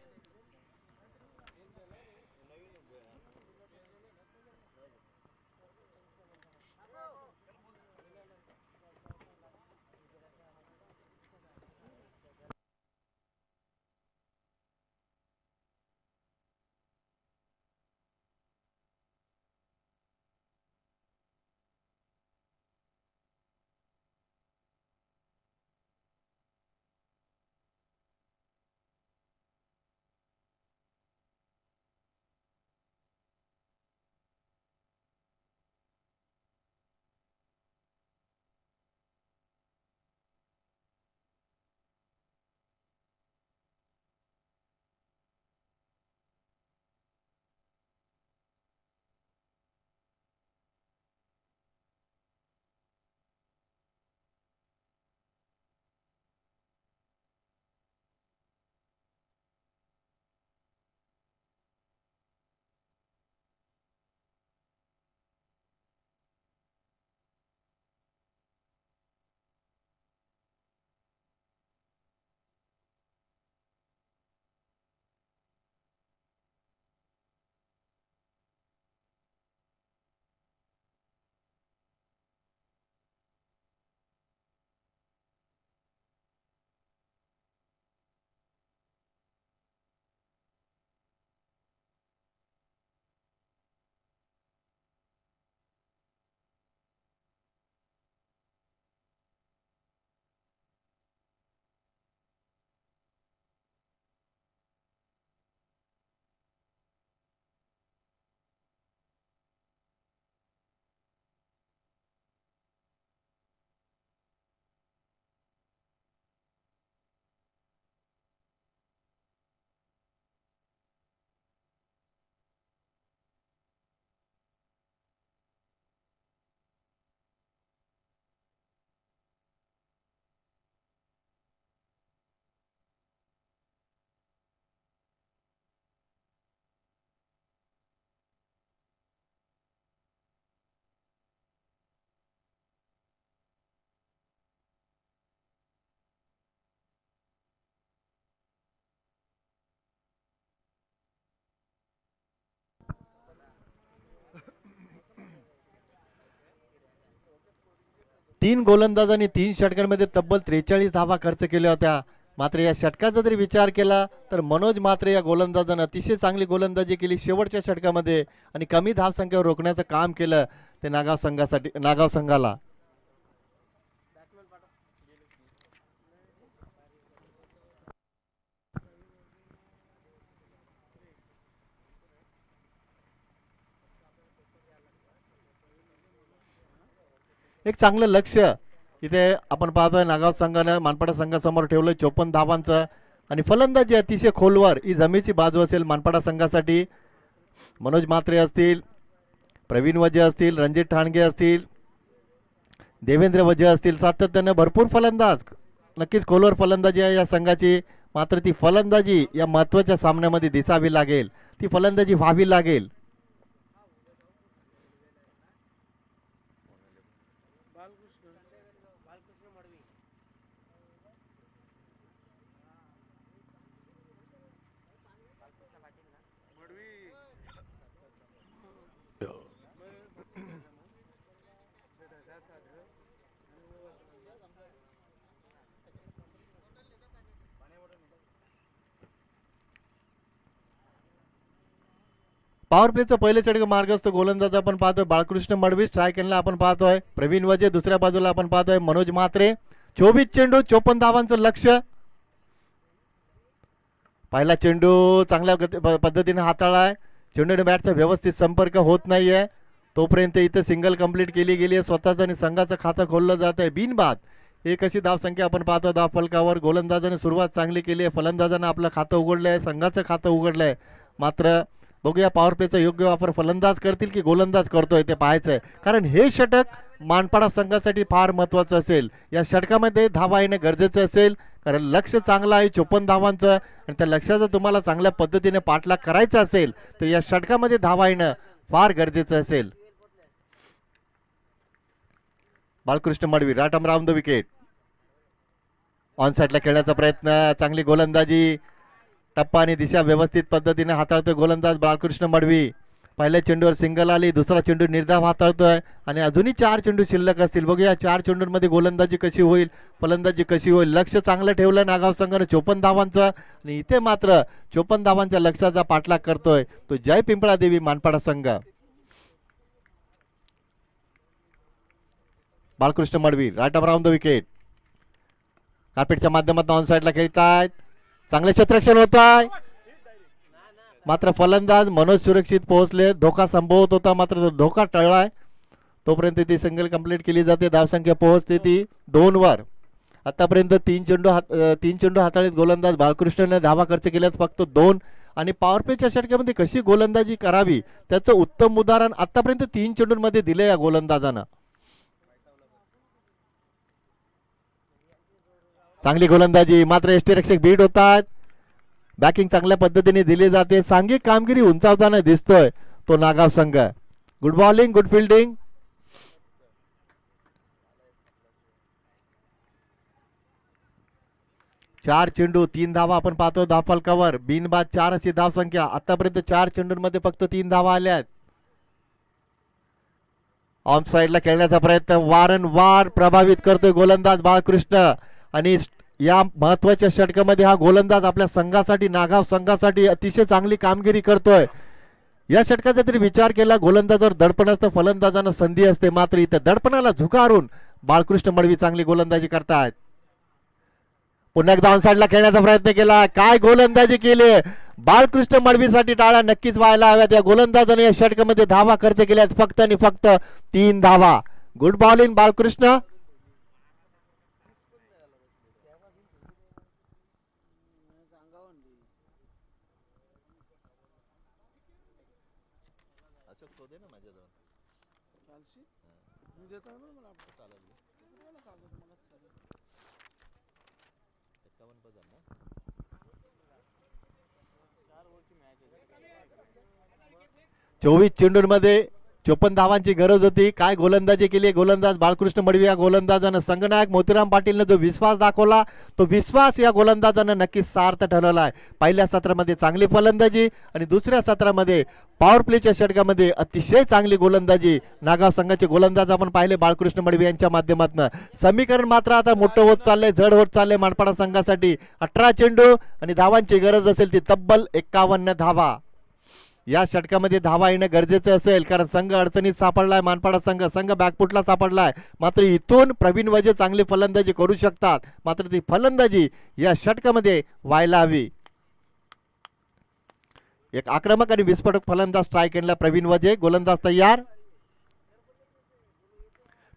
3 गोलंदाजांनी 3 षटकांमध्ये तब्बल 43 धावा खर्च केल्या होत्या. मात्र या षटकाचा जरी विचार केला तर मनोज म्हात्रे या गोलंदाजानं अतिशय चांगली गोलंदाजी केली शेवटच्या षटकामध्ये आणि कमी धावसंख्येवर रोखण्याचं काम केलं ते नागाव संघाला. एक चांगलं लक्ष इथे आपण पाहतोय नागाव संघानं मानपाडा संघासमोर ठेवलं 54 धावांचं आणि फलंदाजी अतिशय खोलवर ही जमेची बाजू असेल मानपाडा संघासाठी. मनोज म्हात्रे असतील, प्रवीण वजे असतील, रणजित ठाणगे असतील, देवेंद्र वजे असतील, सातत्यानं भरपूर फलंदाज. नक्कीच खोलवर फलंदाजी आहे या संघाची. मात्र ती फलंदाजी या महत्त्वाच्या सामन्यामध्ये दिसावी लागेल, ती फलंदाजी व्हावी लागेल. पॉवर प्लेचं पहिले षटक मार्गस्थ गोलंदाज आपण पाहतोय बाळकृष्ण मडवी. स्ट्रायकला आपण पाहतोय प्रवीण वजे. दुसऱ्या बाजूला आपण पाहतोय मनोज म्हात्रे. 24 चेंडू 54 धावांचं लक्ष. पहिला चेंडू चांगल्या पद्धतीने हाताळलाय. चेंडू आणि बॅटचा व्यवस्थित संपर्क होत नाहीये. तोपर्यंत इथे सिंगल कंप्लीट केली गेली आहे. स्वतःचं आणि संघाचं खातं खोललं जात आहे. बिनबाद एक अशी धावसंख्या आपण पाहतो धाव फलकावर. गोलंदाजाने सुरुवात चांगली केली आहे. फलंदाजानं आपलं खातं उघडलं आहे, संघाचं खातं उघडलं आहे. मात्र बघूया पॉवर प्लेचा योग्य वापर फलंदाज करतील की गोलंदाज करतोय ते पाहायचं आहे. कारण हे षटक मानपाडा संघासाठी फार महत्त्वाचं असेल. या षटकामध्ये धावा येणं गरजेचं असेल कारण लक्ष चांगलं आहे 54 धावांचं आणि त्या लक्ष्याचा तुम्हाला चांगल्या पद्धतीने पाठलाग करायचा असेल तर या षटकामध्ये धावा येणं फार गरजेचं असेल. Balkrishna Madvi right arm round the wicket. On साईडला खेळण्याचा प्रयत्न. चांगली गोलंदाजी. टप्पा आणि दिशा व्यवस्थित पद्धतीने हाताळतोय गोलंदाज बाळकृष्ण मडवी. पहिल्या चेंडूवर सिंगल आली. दुसरा चेंडू निर्धाव हाताळतोय आणि अजूनही 4 चेंडू शिल्लक असतील. बघूया 4 चेंडूंमध्ये गोलंदाजी कशी होईल, फलंदाजी कशी होईल. लक्ष चांगलं ठेवलं नागाव संघानं 54 धावांचं आणि इथे मात्र 54 धावांच्या लक्ष्याचा पाठलाग करतोय तो जय पिंपळा देवी मानपाडा संघ. Balkrishna Madvi right arm round the wicket. कार्पेटच्या माध्यमातून ऑन साईडला खेळतायत. चांगले क्षेत्ररक्षण होत आहे. मात्र फलंदाज मनोज सुरक्षित पोहोचले. धोका संभवत होता मात्र तो धोका टळलाय. तोपर्यंत ती सिंगल कंप्लीट केली जाते. धावसंख्या पोहोचते ती 2 वर. आतापर्यंत 3 चेंडू हाताळीत गोलंदाज बाळकृष्णने धावा खर्च केल्यात फक्त 2 आणि पॉवर प्लेच्या षटकामध्ये कशी गोलंदाजी करावी त्याचं उत्तम उदाहरण आतापर्यंत 3 चेंडूंमध्ये दिले या गोलंदाजानं. चांगली गोलंदाजी. मात्र यष्टीरक्षक बीट होतात. बॅकिंग चांगल्या पद्धतीने दिली जाते. सांघिक कामगिरी उंचावताना दिसतोय तो नागाव संघ. Good bowling, good fielding. चार चेंडू 3 धावा आपण पाहतो धाव फलकावर. बिनबाद 4 अशी धाव संख्या. आतापर्यंत 4 चेंडूंमध्ये फक्त 3 धावा आल्यात. ऑन साईडला खेळण्याचा प्रयत्न वारंवार प्रभावित करतोय गोलंदाज बाळकृष्ण आणि या महत्वाच्या षटकामध्ये हा गोलंदाज आपल्या संघासाठी नागाव संघासाठी अतिशय चांगली कामगिरी करतोय. या षटकाचा तरी विचार केला गोलंदाजावर दडपण असतं, फलंदाजांना संधी असते. मात्र इथे दडपणाला झुकारून बाळकृष्ण मडवी चांगली गोलंदाजी करतायत. पुन्हा एकदा ऑन साईडला खेळण्याचा प्रयत्न केला. काय गोलंदाजी केली बाळकृष्ण मडवीसाठी टाळ्या नक्कीच व्हायला हव्यात. या गोलंदाजाने या षटकामध्ये धावा खर्च केल्यात फक्त आणि फक्त 3 धावा. Good bowling Balkrishna. चोवीस चेंडूंमध्ये 54 धावांची गरज होती. काय गोलंदाजी केली गोलंदाज बाळकृष्ण मडवी या गोलंदाजानं. संघनायक मोतीराम पाटीलनं जो विश्वास दाखवला तो विश्वास या गोलंदाजानं नक्कीच सार्थ ठरवला आहे. पहिल्या सत्रामध्ये चांगली फलंदाजी आणि दुसऱ्या सत्रामध्ये पॉवर प्लेच्या षटकामध्ये अतिशय चांगली गोलंदाजी नागाव संघाचे गोलंदाज आपण पाहिले बाळकृष्ण मडवी यांच्या माध्यमातून. समीकरण मात्र आता मोठं होत चाललंय, जड होत चाललंय मानपाडा संघासाठी. 18 चेंडू आणि धावांची गरज असेल ती तब्बल 51 धावा. या षटकामध्ये धावा येणं गरजेचं असेल कारण संघ अडचणीत सापडलाय. मानपाडा संघ बॅकफुटला सापडलाय. मात्र इथून प्रवीण वजे चांगली फलंदाजी करू शकतात. मात्र ती फलंदाजी या षटकामध्ये व्हायला हवी. एक आक्रमक आणि विस्फोटक फलंदाज स्ट्राईक एंडला प्रवीण वजे. गोलंदाज तयार.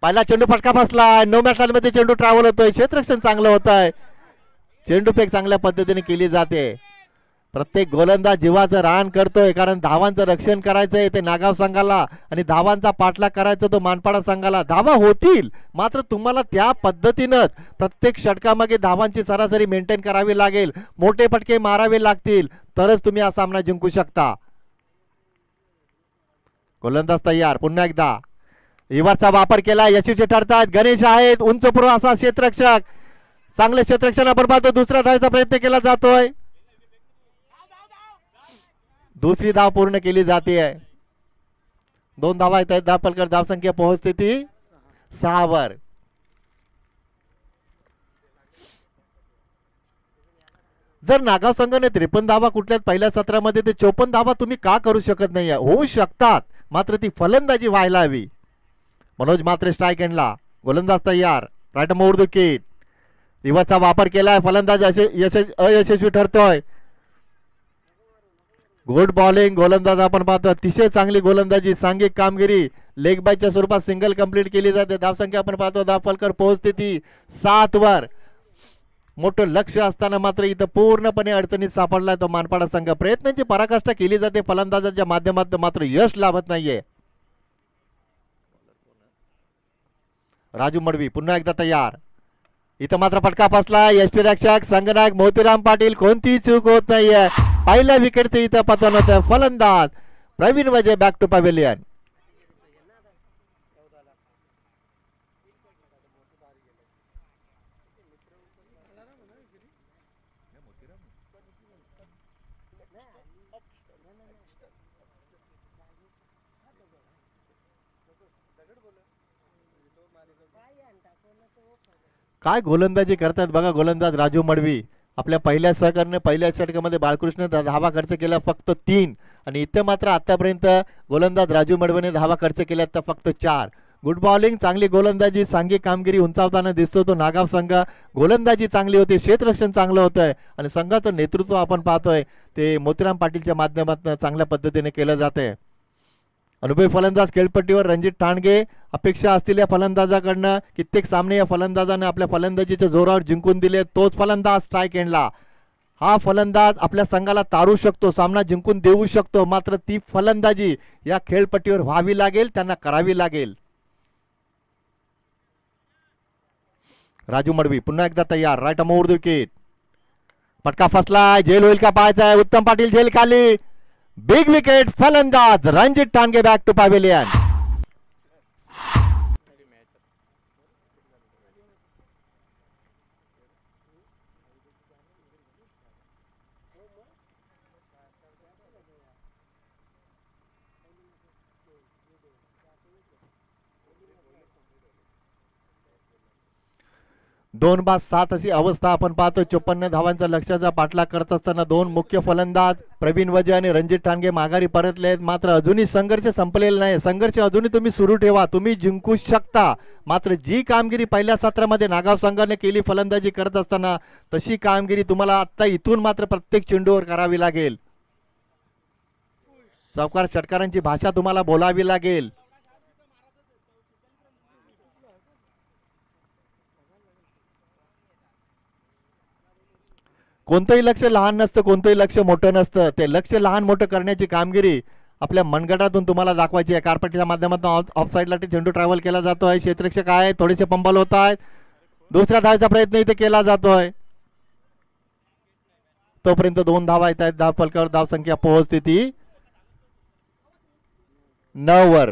पहिला चेंडू फटका बसलाय. नो मॅटमध्ये चेंडू ट्रॅव्हल होतोय. क्षेत्ररक्षण चांगलं होत आहे. चेंडू फेक चांगल्या पद्धतीने केली जाते. प्रत्येक गोलंदाज जीवाचं रान करतोय कारण धावांचं रक्षण करायचंय ते नागाव संघाला आणि धावांचा पाठलाग करायचा तो मानपाडा संघाला. धावा होतील मात्र तुम्हाला त्या पद्धतीनं प्रत्येक षटकामागे धावांची सरासरी मेंटेन करावी लागेल. मोठे फटके मारावे लागतील तरच तुम्ही हा सामना जिंकू शकता. गोलंदाज तयार. पुन्हा एकदा इवरचा वापर केला. यशस्वी ठरतात. गणेश आहेत उंचपुरो असा क्षेत्ररक्षक. चांगले क्षेत्ररक्षण आपण पाहतो. दुसऱ्या धावेचा प्रयत्न केला जातोय. दुसरी धाव पूर्ण केली जाते आहे. 2 धावा येत आहेत. धाव फलकावर धावसंख्या पोहोचते ती 6 वर. जर नागाव संघाने 53 धावा कुठल्याच पहिल्या सत्रामध्ये ते 54 धावा तुम्ही का करू शकत नाही? होऊ शकतात मात्र ती फलंदाजी व्हायला हवी. मनोज मात्रे स्ट्राईक एंडला. गोलंदाज तयार. Right more the kit. रिव्हर्सचा वापर केलाय. फलंदाज अयशस्वी ठरतोय. Good bowling. गोलंदाज आपण पाहतो अतिशय चांगली गोलंदाजी. सांघिक कामगिरी लेग बायच्या स्वरूपात सिंगल कंप्लीट केली जाते. धावसंख्या आपण पाहतो धाव फलकर पोहोचते ती 7 वर. मोठं लक्ष असताना मात्र इथं पूर्णपणे अडचणीत सापडलाय तो मानपाडा संघ. प्रयत्नांची पराकाष्ठा केली जाते फलंदाजाच्या माध्यमातून मात्र यश लाभत नाहीये. राजू मडवी पुन्हा एकदा तयार. इथं मात्र फटका फसला. यष्टीरक्षक संघनायक मोतीराम पाटील. कोणतीही चूक होत नाहीये. पहिल्या विकेटचे इथं पतन होतं. फलंदाज प्रवीण वजे बॅक टू पॅव्हिलियन. काय गोलंदाजी करतात बघा गोलंदाज राजू मडवी. आपल्या पहिल्या सहकार्याने पहिल्या षटकामध्ये बाळकृष्ण धावा खर्च केला फक्त 3 आणि इथे मात्र आतापर्यंत गोलंदाज राजू मडवीने धावा खर्च केल्या तर फक्त 4. Good bowling. चांगली गोलंदाजी. सांघिक कामगिरी उंचावताना दिसतो तो नागाव संघ. गोलंदाजी चांगली होती. क्षेत्ररक्षण चांगलं होतंय आणि संघाचं नेतृत्व आपण पाहतोय ते मोतीराम पाटीलच्या माध्यमातून चांगल्या पद्धतीने केलं जाते. अनुभवी फलंदाज खेळपट्टीवर रणजित ठाणगे. अपेक्षा असतील या फलंदाजाकडनं. कित्येक सामने या फलंदाजाने आपल्या फलंदाजीच्या जोरावर जिंकून दिले. तोच फलंदाज स्ट्राईक एंडला. हा फलंदाज आपल्या संघाला तारू शकतो. सामना जिंकून देऊ शकतो. मात्र ती फलंदाजी या खेळपट्टीवर व्हावी लागेल. त्यांना करावी लागेल. राजू मडवी पुन्हा एकदा तयार. Right more the wicket. फटका फसला. झेल होईल का पाहायचा आहे. उत्तम पाटील झेल खाली. Big wicket. फलंदाज Ranjit Thange back to pavilion. दोन बाद 7 अशी अवस्था आपण पाहतो. 54 धावांचा लक्ष्याचा पाठलाग करत असताना 2 मुख्य फलंदाज प्रवीण वजे आणि रणजित ठाणगे माघारी परतले आहेत. मात्र अजूनही संघर्ष संपलेला नाही. संघर्ष अजूनही तुम्ही सुरू ठेवा. तुम्ही जिंकू शकता. मात्र जी कामगिरी पहिल्या सत्रामध्ये नागाव संघाने केली फलंदाजी करत असताना तशी कामगिरी तुम्हाला आता इथून मात्र प्रत्येक चेंडूवर करावी लागेल. चौकार षटकारांची भाषा तुम्हाला बोलावी लागेल. कोणतंही लक्ष लहान नसतं. कोणतंही लक्ष मोठं नसतं. ते लक्ष लहान मोठं करण्याची कामगिरी आपल्या मनगटातून तुम्हाला दाखवायची आहे. कारपट्टीच्या माध्यमातून ऑफ साईडला चेंडू ट्रॅव्हल केला जातोय. क्षेत्ररक्षक आहे थोडेसे पंबल होत आहेत. दुसऱ्या धावेचा प्रयत्न इथे केला जातोय. तोपर्यंत 2 धावा येत आहेत. धाव फलकावर धाव संख्या पोहोचते ती 9 वर.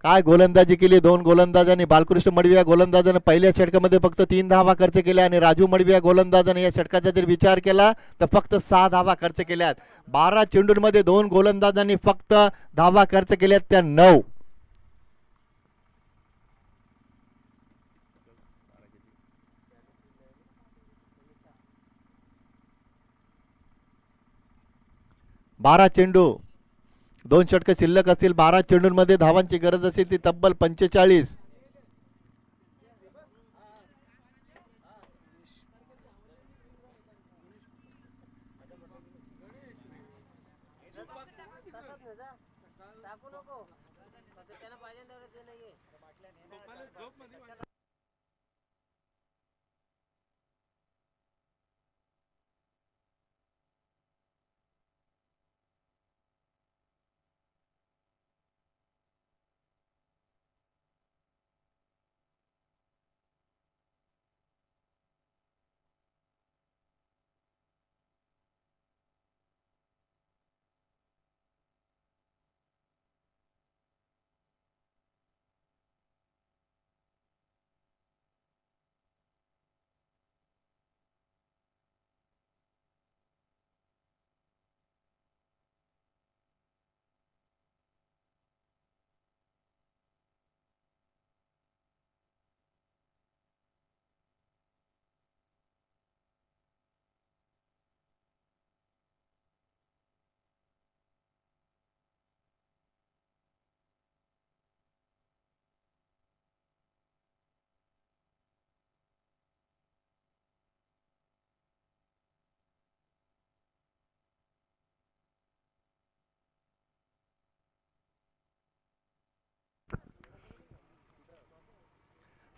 काय गोलंदाजी केली दोन गोलंदाजांनी. बालकृष्ण मडवी या गोलंदाजाने पहिल्या षटकामध्ये फक्त 3 धावा खर्च केल्या आणि राजू मडवी या गोलंदाजाने या षटकाचा जर विचार केला तर फक्त 6 धावा खर्च केल्यात. 12 चेंडूंमध्ये दोन गोलंदाजांनी फक्त धावा खर्च केल्यात त्या 9. बारा चेंडू 2 षटक शिल्लक असतील. 12 चेंडूंमध्ये धावांची गरज असेल ती तब्बल 45.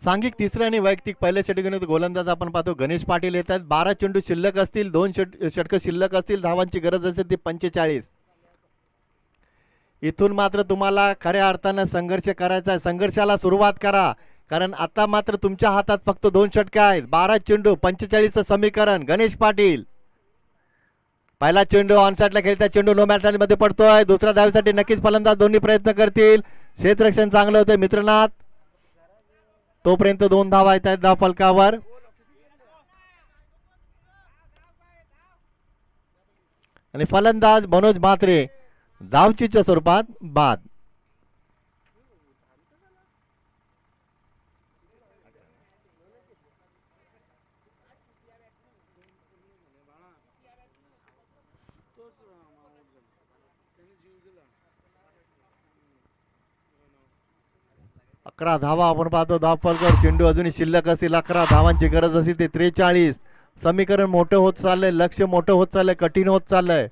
सांघिक तिसऱ्या आणि वैयक्तिक पहिल्या षटकामध्ये गोलंदाज आपण पाहतो गणेश पाटील येतात. 12 चेंडू शिल्लक असतील. 2 षटक शिल्लक असतील. धावांची गरज असेल ती 45. इथून मात्र तुम्हाला खऱ्या अर्थानं संघर्ष करायचा आहे. संघर्षाला सुरुवात करा, कारण आता मात्र तुमच्या हातात फक्त 2 षटके आहेत. 12 चेंडू 45चं समीकरण. गणेश पाटील पहिला चेंडू ऑनसाइडला खेळता. चेंडू नो मॅच मध्ये पडतोय. दुसऱ्या धावेसाठी नक्कीच फलंदाज दोन्ही प्रयत्न करतील. क्षेत्ररक्षण चांगलं होतं मित्रनाथ. तोपर्यंत 2 धावा येत आहेत धाव फलकावर. आणि फलंदाज मनोज म्हात्रे धावचीच्या स्वरूपात बाद. अकरा धावा आपण पाहतो धाव फलकावर. चेंडू अजूनही शिल्लक असतील. 11 धावांची गरज असेल ते 43. समीकरण मोठं होत चाललंय. लक्ष मोठं होत चाललंय. कठीण होत चाललंय.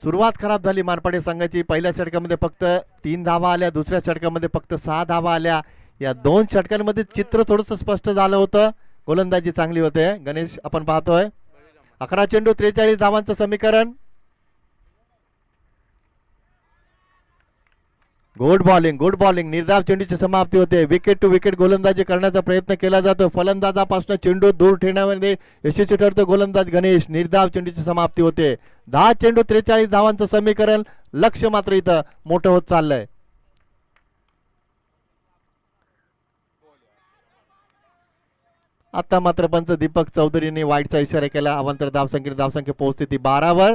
सुरुवात खराब झाली मानपाडे संघाची. पहिल्या षटकामध्ये फक्त 3 धावा आल्या. दुसऱ्या षटकामध्ये फक्त 6 धावा आल्या. या 2 षटकांमध्ये चित्र थोडंसं स्पष्ट झालं होतं. गोलंदाजी चांगली होते. गणेश आपण पाहतोय. 11 चेंडू 43 धावांचं समीकरण. Good bowling. निर्धाव चेंडूची समाप्ती होते. विकेट टू विकेट गोलंदाजी करण्याचा प्रयत्न केला जातो. फलंदाजापासून चेंडू दूर ठेवण्यामध्ये यशस्वी ठरतो गोलंदाज गणेश. निर्धाव चेंडूची समाप्ती होते. 10 चेंडू 43 धावांचं समीकरण. लक्ष मात्र इथं मोठं होत चाललंय. आता मात्र पंच दीपक चौधरीने वाईटचा इशारा केला. अवांतर धावसंख्या पोहोचते ती 12 वर.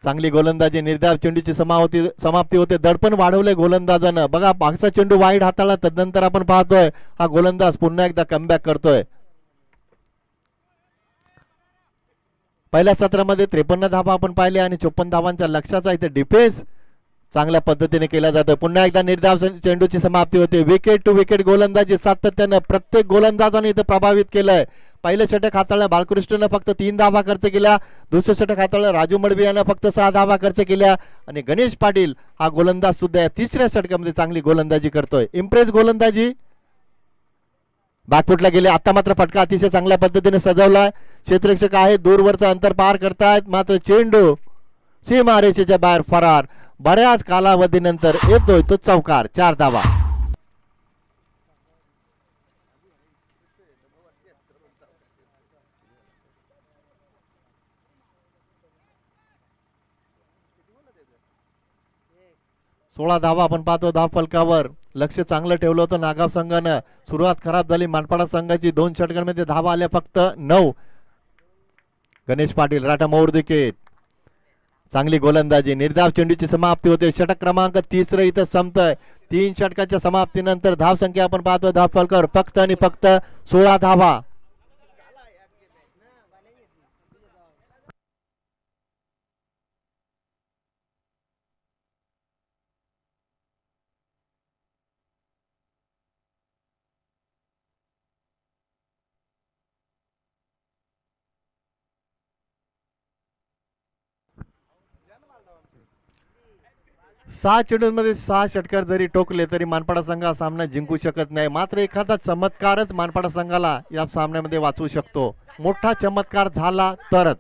चांगली गोलंदाजी. निर्धाव चेंडूची समाप्ती होते. दडपण वाढवलंय गोलंदाजानं. बघा मागचा चेंडू वाईड हाताळला. तदनंतर आपण पाहतोय हा गोलंदाज पुन्हा एकदा कमबॅक करतोय. पहिल्या सत्रामध्ये 53 धावा आपण पाहिल्या आणि 54 धावांच्या लक्ष्याचा इथे डिफेन्स चांगल्या पद्धतीने केला जातो. पुन्हा एकदा निर्धाव चेंडूची समाप्ती होते. विकेट टू विकेट गोलंदाजी सातत्यानं प्रत्येक गोलंदाजाने इथे प्रभावित केलंय. पहिलं षटक हाताळलं बालकृष्णनं फक्त 3 धावा खर्च केल्या. दुसरं षटक हाताळलं राजू मडवी यानं फक्त 6 धावा खर्च केल्या. आणि गणेश पाटील हा गोलंदाज सुद्धा या तिसऱ्या षटकामध्ये चांगली गोलंदाजी करतोय. इम्प्रेस गोलंदाजी. बॅकफुटला गेले. आता मात्र फटका अतिशय चांगल्या पद्धतीने सजवलाय. क्षेत्ररक्षक आहे दूरवरचं अंतर पार करतायत. मात्र चेंडू सीमारेषेच्या बाहेर फरार. बऱ्याच कालावधीनंतर येतोय तो चौकार. 4 धावा. 16 धावा आपण पाहतो धाव फलकावर. लक्ष चांगलं ठेवलं होतं नागाव संघानं. सुरुवात खराब झाली मानपाडा संघाची. 2 षटकांमध्ये धावा आल्या फक्त 9. गणेश पाटील राटा मोड विकेट. चांगली गोलंदाजी. निर्धाव चेंडूची समाप्ती होते. षटक क्रमांक 3 इथं संपतंय. 3 षटकाच्या समाप्तीनंतर धाव संख्या आपण पाहतो धाव फलकावर फक्त आणि फक्त 16 धावा. सहा चेंडूंमध्ये 6 षटकार जरी टोकले तरी मानपाडा संघ हा सामना जिंकू शकत नाही. मात्र एखादा चमत्कारच मानपाडा संघाला या सामन्यामध्ये वाचवू शकतो. मोठा चमत्कार झाला तरच.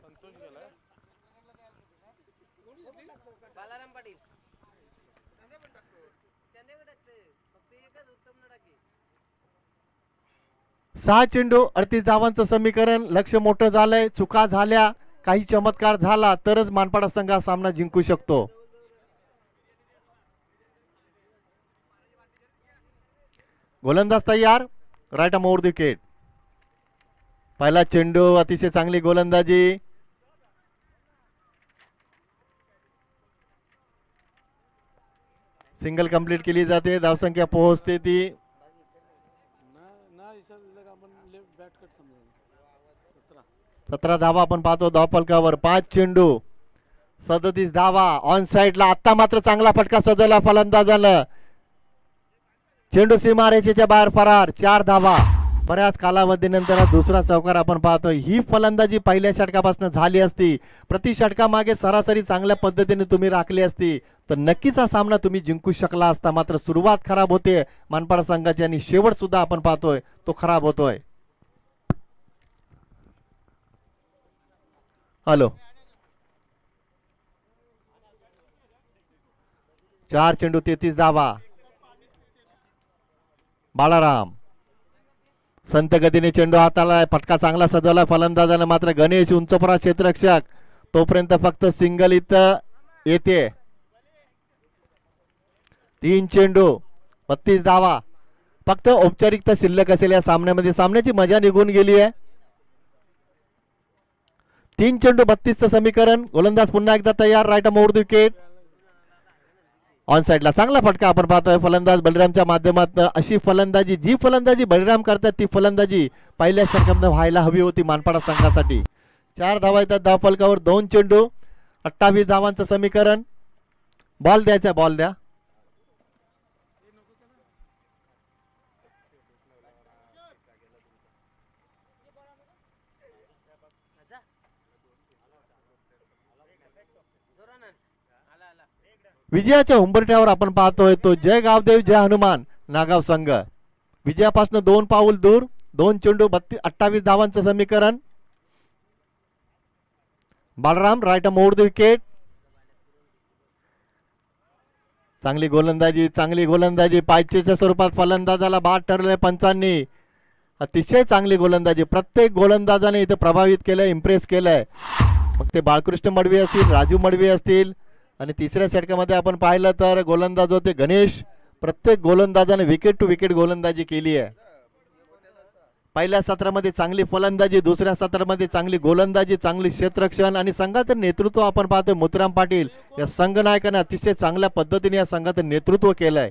संतोष गेलाय. बालाराम पाटील फक्त एकच उत्तम न टाके. 6 चेंडू 38 धावांचं समीकरण. लक्ष मोठं झालंय. चुका झाल्या काही चमत्कार झाला तरच मानपाडा संघ हा सामना जिंकू शकतो. गोलंदाज तयार. राईट मोड विकेट. पहिला चेंडू अतिशय चांगली गोलंदाजी. सिंगल कंप्लीट केली जाते. धावसंख्या पोहोचते ती ना इशारा आपण बॅट कट समजा 17 धावा आपण पाहतो धाव फलकावर. 5 चेंडू 37 धावा. ऑन साइडला आता मात्र चांगला फटका सजवला फलंदाजानं. चेंडू सीमारेषेच्या बाहेर फरार. 4 धावा. बऱ्याच कालावधीनंतर दुसरा चौकार आपण पाहतो. ही फलंदाजी पहिल्या षटकापासून झाली असती, प्रति षटकामागे सरासरी चांगल्या पद्धतीने तुम्ही राखली असती तर नक्कीच हा सामना तुम्ही जिंकू शकला असता. मात्र सुरुवात खराब होते मानपाडा संघाची आणि शेवट सुद्धा आपण पाहतोय तो खराब होतोय. हॅलो 4 चेंडू 33 धावा. बाळाराम संत गतीने चेंडू हाताला. फटका चांगला सजवला फलंदाजानं. मात्र गणेश उंचपुरा क्षेत्ररक्षक तोपर्यंत फक्त सिंगल इथं येते. 3 चेंडू 32 धावा. फक्त औपचारिकता शिल्लक असेल या सामन्यामध्ये. सामन्याची मजा निघून गेली आहे. 3 चेंडू 32चं समीकरण. गोलंदाज पुन्हा एकदा तयार. Right mode wicket. ऑन साइडला चांगला फटका आपण पाहतोय फलंदाज बलरामच्या माध्यमातून. अशी फलंदाजी जी फलंदाजी बलराम करतात ती फलंदाजी पहिल्या षटकामध्ये व्हायला हवी होती मानपाडा संघासाठी. 4 धावा येतात धाव फलकावर. 2 चेंडू 28 धावांचं समीकरण. बॉल द्यायचा. बॉल द्या. विजयाच्या उंबरठ्यावर आपण पाहतोय तो जय गावदेव जय हनुमान नागाव संघ. विजयापासून 2 पाऊल दूर. 2 चेंडू 28 धावांचं समीकरण. बालराम राईट मोड विकेट. चांगली गोलंदाजी. चांगली गोलंदाजी. पायचेच्या स्वरूपात फलंदाजाला बाद ठरलंय पंचांनी. अतिशय चांगली गोलंदाजी. प्रत्येक गोलंदाजाने इथं प्रभावित केलंय, इम्प्रेस केलंय. मग ते बाळकृष्ण मडवी असतील, राजू मडवी असतील. आणि तिसऱ्या षटकामध्ये आपण पाहिलं तर गोलंदाज होते गणेश. प्रत्येक गोलंदाजाने विकेट टू विकेट गोलंदाजी केली आहे. पहिल्या सत्रामध्ये चांगली फलंदाजी, दुसऱ्या सत्रामध्ये चांगली गोलंदाजी, चांगली क्षेत्ररक्षण आणि संघाचं नेतृत्व आपण पाहतोय मोतीराम पाटील या संघनायकाने अतिशय चांगल्या पद्धतीने या संघाचं नेतृत्व केलंय.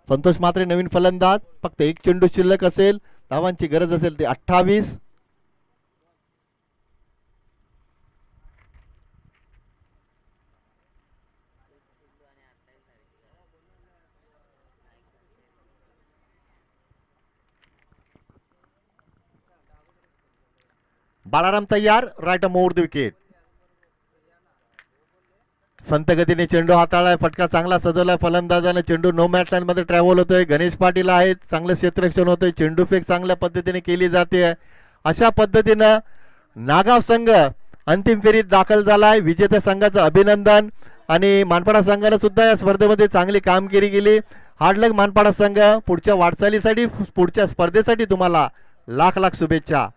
संतोष मात्रे नवीन फलंदाज. फक्त 1 चेंडू शिल्लक असेल. धावांची गरज असेल ते 28. बाळाराम तयार. राईट मोड विकेट. संत गतीने चेंडू हाताळलाय. फटका चांगला सजवलाय फलंदाजाने. चेंडू नो मॅच लाईन मध्ये ट्रॅव्हल होतोय. गणेश पाटील आहेत. चांगलं क्षेत्ररक्षण होतंय. चेंडू फेक चांगल्या पद्धतीने केली जाते. अशा पद्धतीनं नागाव संघ अंतिम फेरीत दाखल झालाय. विजेत्या संघाचं अभिनंदन. आणि मानपाडा संघानं सुद्धा या स्पर्धेमध्ये चांगली कामगिरी केली. हार्ड लक मानपाडा संघ. पुढच्या वाटचालीसाठी पुढच्या स्पर्धेसाठी तुम्हाला लाख लाख शुभेच्छा.